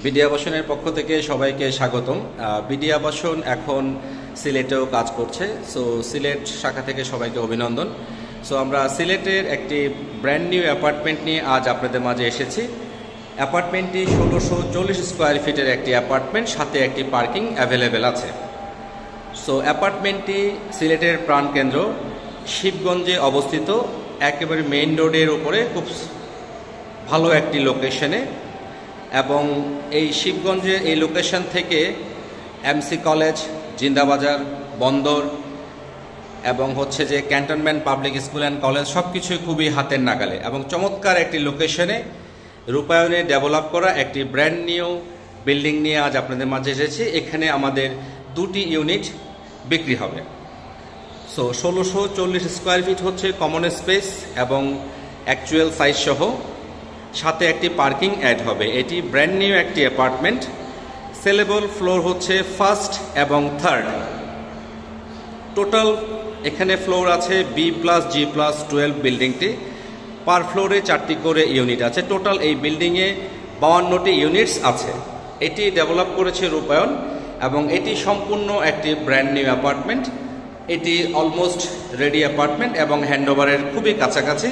BD আবাসনের পক্ষ থেকে সবাইকে স্বাগতম। বিডি আবাসন এখন সিলেটেও কাজ করছে, সো সিলেট শাখা থেকে সবাইকে অভিনন্দন। সো আমরা সিলেটের একটি ব্র্যান্ড নিউ অ্যাপার্টমেন্ট নিয়ে আজ আপনাদের মাঝে এসেছি। অ্যাপার্টমেন্টটি ১৬৪০ স্কোয়ার ফিটের একটি অ্যাপার্টমেন্ট, সাথে একটি পার্কিং অ্যাভেলেবেল আছে। সো অ্যাপার্টমেন্টটি সিলেটের প্রাণকেন্দ্র শিবগঞ্জে অবস্থিত, একেবারে মেইন রোডের উপরে খুব ভালো একটি লোকেশনে। এবং এই শিবগঞ্জের এই লোকেশন থেকে এমসি কলেজ, জিন্দাবাজার, বন্দর এবং হচ্ছে যে cantonment public school and college সব কিছুই খুবই হাতের নাগালে এবং চমৎকার একটি লোকেশনে রূপায়ণে ডেভেলপ করা একটি ব্র্যান্ড নিউ বিল্ডিং নিয়ে আজ আপনাদের মাঝে এসেছি। এখানে আমাদের 2টি ইউনিট বিক্রি হবে। সো ১৬৪০ স্কোয়ার ফিট হচ্ছে কমন স্পেস এবং অ্যাকচুয়াল সাইজ সহ, সাথে একটি পার্কিং অ্যাড হবে। এটি ব্র্যান্ড নিউ একটি অ্যাপার্টমেন্ট। সেলেবল ফ্লোর হচ্ছে ফার্স্ট এবং থার্ড। টোটাল এখানে ফ্লোর আছে B+G+12 বিল্ডিংটি। পার ফ্লোরে 4টি করে ইউনিট আছে। টোটাল এই বিল্ডিংয়ে 52টি ইউনিটস আছে। এটি ডেভেলপ করেছে রূপায়ণ এবং এটি সম্পূর্ণ একটি ব্র্যান্ড নিউ অ্যাপার্টমেন্ট। এটি অলমোস্ট রেডি অ্যাপার্টমেন্ট এবং হ্যান্ডওভারের খুবই কাছাকাছি,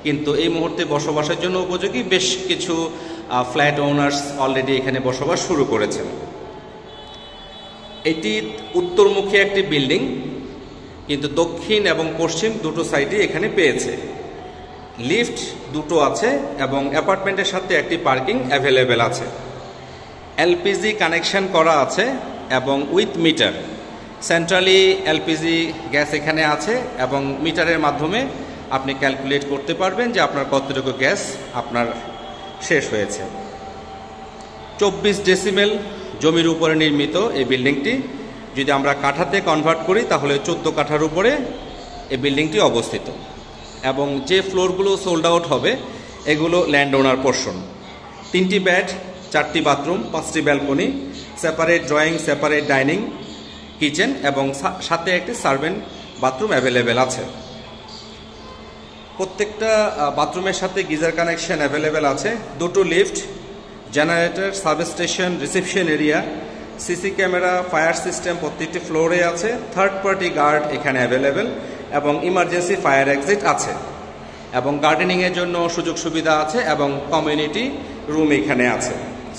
কিন্তু এই মুহূর্তে বসবাসের জন্য উপযোগী। বেশ কিছু ফ্ল্যাট ওনার্স অলরেডি এখানে বসবাস শুরু করেছেন। এটি উত্তরমুখী একটি বিল্ডিং, কিন্তু দক্ষিণ এবং পশ্চিম দুটো সাইডে এখানে পেয়েছে। লিফট দুটো আছে এবং অ্যাপার্টমেন্টের সাথে একটি পার্কিং অ্যাভেলেবেল আছে। এলপিজি কানেকশন করা আছে এবং with meter. Centrally LPG gas এখানে আছে এবং মিটারের মাধ্যমে আপনি ক্যালকুলেট করতে পারবেন যে আপনার কতটুকু গ্যাস আপনার শেষ হয়েছে। 24 ডেসিমেল জমির উপরে নির্মিত এই বিল্ডিংটি। যদি আমরা কাঠাতে কনভার্ট করি তাহলে 14 কাঠার উপরে এই বিল্ডিংটি অবস্থিত এবং যে ফ্লোরগুলো সোল্ড আউট হবে এগুলো ল্যান্ড ওনার পোর্শন। 3টি বেড, 4টি বাথরুম, 5টি balcony, separate drawing, separate dining, kitchen এবং সাথে একটি সার্ভেন্ট বাথরুম অ্যাভেলেবেল আছে। প্রত্যেকটা বাথরুমের সাথে গিজার কানেকশন অ্যাভেলেবেল আছে। 2টো lift, generator, substation, reception area, CC camera, fire system প্রত্যেকটি ফ্লোরে আছে। থার্ড পার্টি গার্ড এখানে অ্যাভেলেবেল এবং ইমার্জেন্সি ফায়ার এক্সিট আছে এবং গার্ডেনিংয়ের জন্য সুযোগ সুবিধা আছে এবং কমিউনিটি রুম এখানে আছে।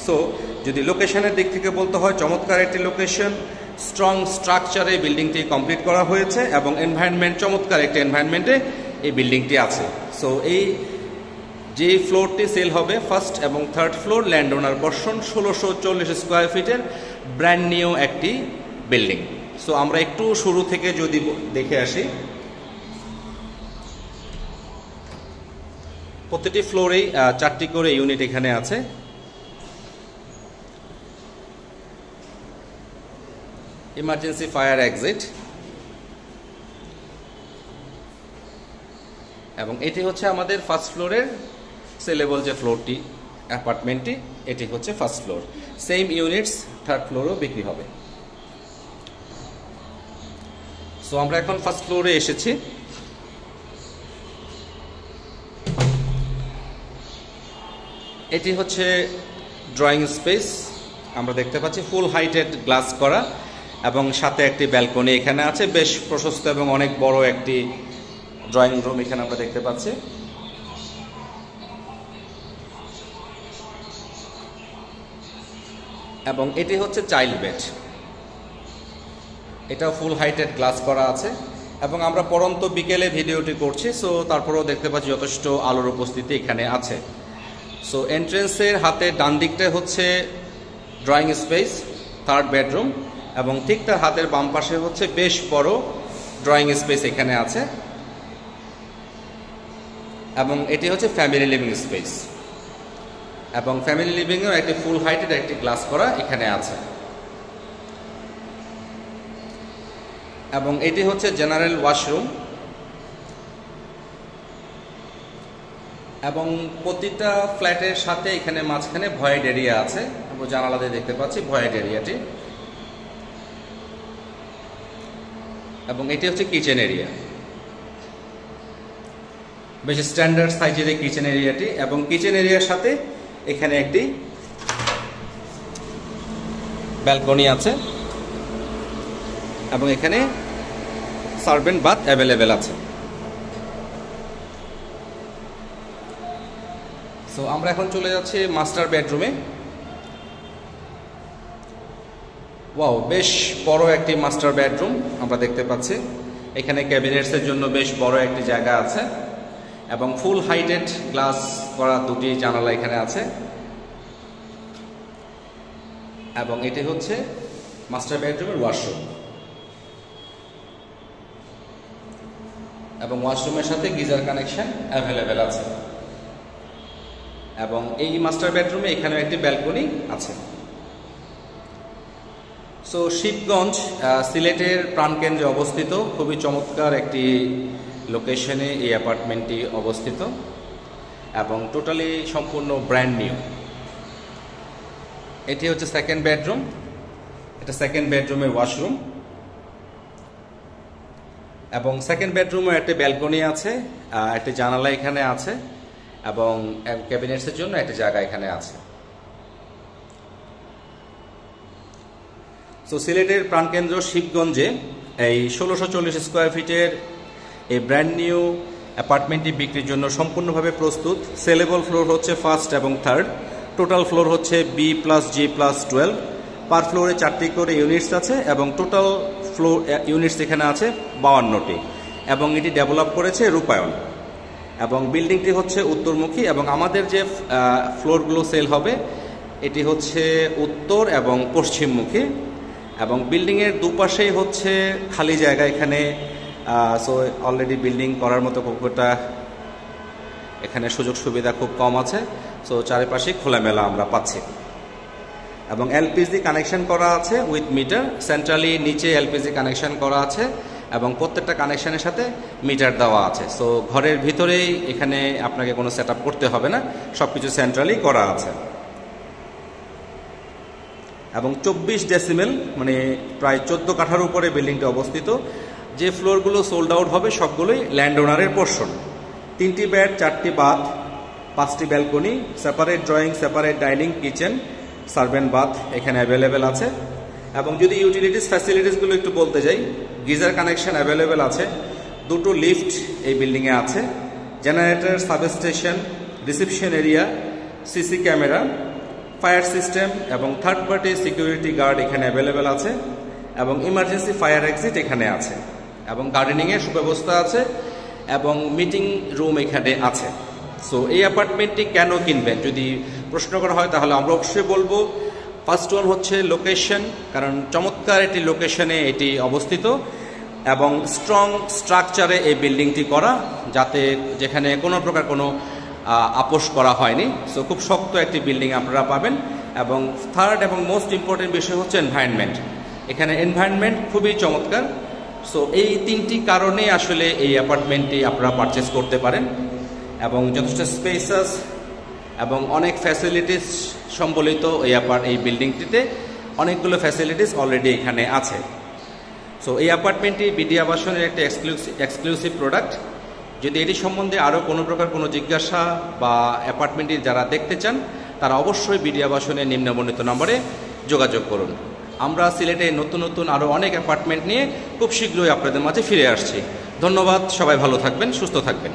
সো যদি লোকেশনের দিক থেকে বলতে হয়, চমৎকার একটি লোকেশন, স্ট্রং স্ট্রাকচারে বিল্ডিংটি কমপ্লিট করা হয়েছে এবং এনভায়রনমেন্ট চমৎকার একটি এনভায়রনমেন্টে এই বিল্ডিংটি আছে। সো এই যে ফ্লোরটি সেল হবে ফার্স্ট এবং থার্ড ফ্লোর ল্যান্ড ওনার পোর্শন, ১৬৪০ স্কোয়ার ফিটের ব্র্যান্ড নিউ একটি বিল্ডিং। সো আমরা একটু শুরু থেকে যদি দেখে আসি, প্রতিটি ফ্লোরেই 4টি করে ইউনিট এখানে আছে। ইমার্জেন্সি ফায়ার এক্সিট এবং এটি হচ্ছে আমাদের ফার্স্ট ফ্লোরের সেলেবল যে ফ্লোরটি অ্যাপার্টমেন্টটি, এটি হচ্ছে first floor. Same units third ফ্লোরও বিক্রি হবে। সো আমরা এখন ফার্স্ট ফ্লোরে এসেছি। এটি হচ্ছে ড্রয়িং স্পেস। আমরা দেখতে পাচ্ছি ফুল হাইটেড গ্লাস করা এবং সাথে একটি ব্যালকনি এখানে আছে। বেশ প্রশস্ত এবং অনেক বড় একটি ড্রয়িং রুম এখানে আমরা দেখতে পাচ্ছি। এবং এটি হচ্ছে চাইল্ড বেড। এটাও ফুল হাইটেড গ্লাস করা আছে এবং আমরা পরন্ত বিকেলে ভিডিওটি করছি, সো তারপরেও দেখতে পাচ্ছি যথেষ্ট আলোর উপস্থিতি এখানে আছে। সো এন্ট্রেন্সের হাতে ডান দিকটা হচ্ছে ড্রয়িং স্পেস, থার্ড বেডরুম এবং ঠিক তার হাতের বাম পাশে হচ্ছে বেশ বড় ড্রয়িং স্পেস এখানে আছে এবং এটি হচ্ছে ফ্যামিলি লিভিং স্পেস এবং ফ্যামিলি লিভিংয়েও একটি ফুল হাইটেড একটি গ্লাস করা এখানে আছে। এবং এটি হচ্ছে জেনারেল ওয়াশরুম এবং প্রতিটা ফ্ল্যাটের সাথে এখানে মাঝখানে ভয়েড এরিয়া আছে। আমরা জানালাতে দেখতে পাচ্ছি ভয়েড এরিয়াটি এবং এটি হচ্ছে কিচেন এরিয়া। বেশ স্ট্যান্ডার্ড সাইজের এই কিচেন এরিয়াটি এবং কিচেন এরিয়ার সাথে এখানে একটি ব্যালকনি আছে এবং এখানে সার্ভেন্ট বাথ অ্যাভেলেবেল আছে। সো আমরা এখন চলে যাচ্ছি মাস্টার বেডরুমে। ওয়াও, বেশ বড় একটি মাস্টার বেডরুম আমরা দেখতে পাচ্ছি। এখানে ক্যাবিনেটসের জন্য বেশ বড় একটি জায়গা আছে এবং ফুল হাইটেড গ্লাস করা দুটি জানালা এখানে আছে। এবং এটি হচ্ছে মাস্টার বেডরুমের ওয়াশরুম এবং ওয়াশরুমের সাথে গিজার কানেকশন অ্যাভেলেবেল আছে। এবং এই মাস্টার বেডরুমে এখানেও একটি ব্যালকনি আছে। সো শিবগঞ্জ সিলেটের প্রাণকেন্দ্রে অবস্থিত, খুবই চমৎকার একটি লোকেশনে এই অ্যাপার্টমেন্টটি অবস্থিত এবং টোটালি সম্পূর্ণ ব্র্যান্ড নিউ। এটি হচ্ছে সেকেন্ড বেডরুম, এটা সেকেন্ড বেডরুমের ওয়াশরুম এবং সেকেন্ড বেডরুমে একটা ব্যালকনি আছে, একটা জানালা এখানে আছে এবং ক্যাবিনেটসের জন্য একটা জায়গা এখানে আছে। সো সিলেটের প্রাণকেন্দ্র শিবগঞ্জে এই 1640 স্কোয়ার ফিটের এই ব্র্যান্ড নিউ অ্যাপার্টমেন্টটি বিক্রির জন্য সম্পূর্ণভাবে প্রস্তুত। সেলেবল ফ্লোর হচ্ছে ফার্স্ট এবং থার্ড, টোটাল ফ্লোর হচ্ছে B+G+12, পার ফ্লোরে 4টি করে ইউনিটস আছে এবং টোটাল ফ্লোর ইউনিটস এখানে আছে 52টি এবং এটি ডেভেলপ করেছে রূপায়ণ। এবং বিল্ডিংটি হচ্ছে উত্তরমুখী এবং আমাদের যে ফ্লোরগুলো সেল হবে এটি হচ্ছে উত্তর এবং পশ্চিমমুখী এবং বিল্ডিংয়ের দুপাশেই হচ্ছে খালি জায়গা এখানে। সো অলরেডি বিল্ডিং করার মতো পুকুরটা এখানে সুযোগ সুবিধা খুব কম আছে। সো চারিপাশে খোলামেলা আমরা পাচ্ছি এবং এলপিজি কানেকশন করা আছে উইথ মিটার। সেন্ট্রালি নিচে এলপিজি কানেকশন করা আছে এবং প্রত্যেকটা কানেকশনের সাথে মিটার দেওয়া আছে। সো ঘরের ভিতরেই এখানে আপনাকে কোনো সেট করতে হবে না, সব কিছু সেন্ট্রালি করা আছে এবং 24 ডেসিমেল মানে প্রায় 14 কাঠার উপরে বিল্ডিংটা অবস্থিত। যে ফ্লোরগুলো সোল্ড আউট হবে সবগুলোই ল্যান্ড ওনারের পোর্শন। 3টি বেড, 4টি বাথ, 5টি balcony, separate drawing, separate dining, kitchen, servant bath এখানে অ্যাভেলেবেল আছে। এবং যদি ইউটিলিটিস ফ্যাসিলিটিসগুলো একটু বলতে যাই, গিজার কানেকশন অ্যাভেলেবেল আছে, 2টো লিফট এই বিল্ডিংয়ে আছে, generator, substation, reception area, CC camera, fire system এবং থার্ড পার্টি সিকিউরিটি গার্ড এখানে অ্যাভেলেবেল আছে এবং ইমার্জেন্সি ফায়ার এক্সিট এখানে আছে এবং গার্ডেনিংয়ের সুব্যবস্থা আছে এবং মিটিং রুম এখানে আছে। সো এই অ্যাপার্টমেন্টটি কেন কিনবেন যদি প্রশ্ন করা হয় তাহলে আমরা অবশ্যই বলবো ফার্স্ট ওয়ান হচ্ছে লোকেশন, কারণ চমৎকার একটি লোকেশনে এটি অবস্থিত এবং স্ট্রং স্ট্রাকচারে এই বিল্ডিংটি করা, যাতে যেখানে কোনো প্রকার কোনো আপোষ করা হয়নি। সো খুব শক্ত একটি বিল্ডিং আপনারা পাবেন। এবং থার্ড এবং মোস্ট ইম্পর্টেন্ট বিষয় হচ্ছে এনভায়রনমেন্ট, এখানে এনভায়রনমেন্ট খুবই চমৎকার। সো এই 3টি কারণে আসলে এই অ্যাপার্টমেন্টটি আপনারা পারচেস করতে পারেন এবং যথেষ্ট স্পেসাস এবং অনেক ফ্যাসিলিটিস সম্বলিত এই বিল্ডিংটিতে অনেকগুলো ফ্যাসিলিটিস অলরেডি এখানে আছে। সো এই অ্যাপার্টমেন্টটি বিডি আবাসনের একটি এক্সক্লুসিভ প্রোডাক্ট। যদি এটি সম্বন্ধে আরও কোনো প্রকার কোনো জিজ্ঞাসা বা অ্যাপার্টমেন্টটি যারা দেখতে চান তারা অবশ্যই বিডি আবাসনের নিম্নবর্ণিত নম্বরে যোগাযোগ করুন। আমরা সিলেটে নতুন নতুন আরও অনেক অ্যাপার্টমেন্ট নিয়ে খুব শীঘ্রই আপনাদের মাঝে ফিরে আসছি। ধন্যবাদ, সবাই ভালো থাকবেন, সুস্থ থাকবেন।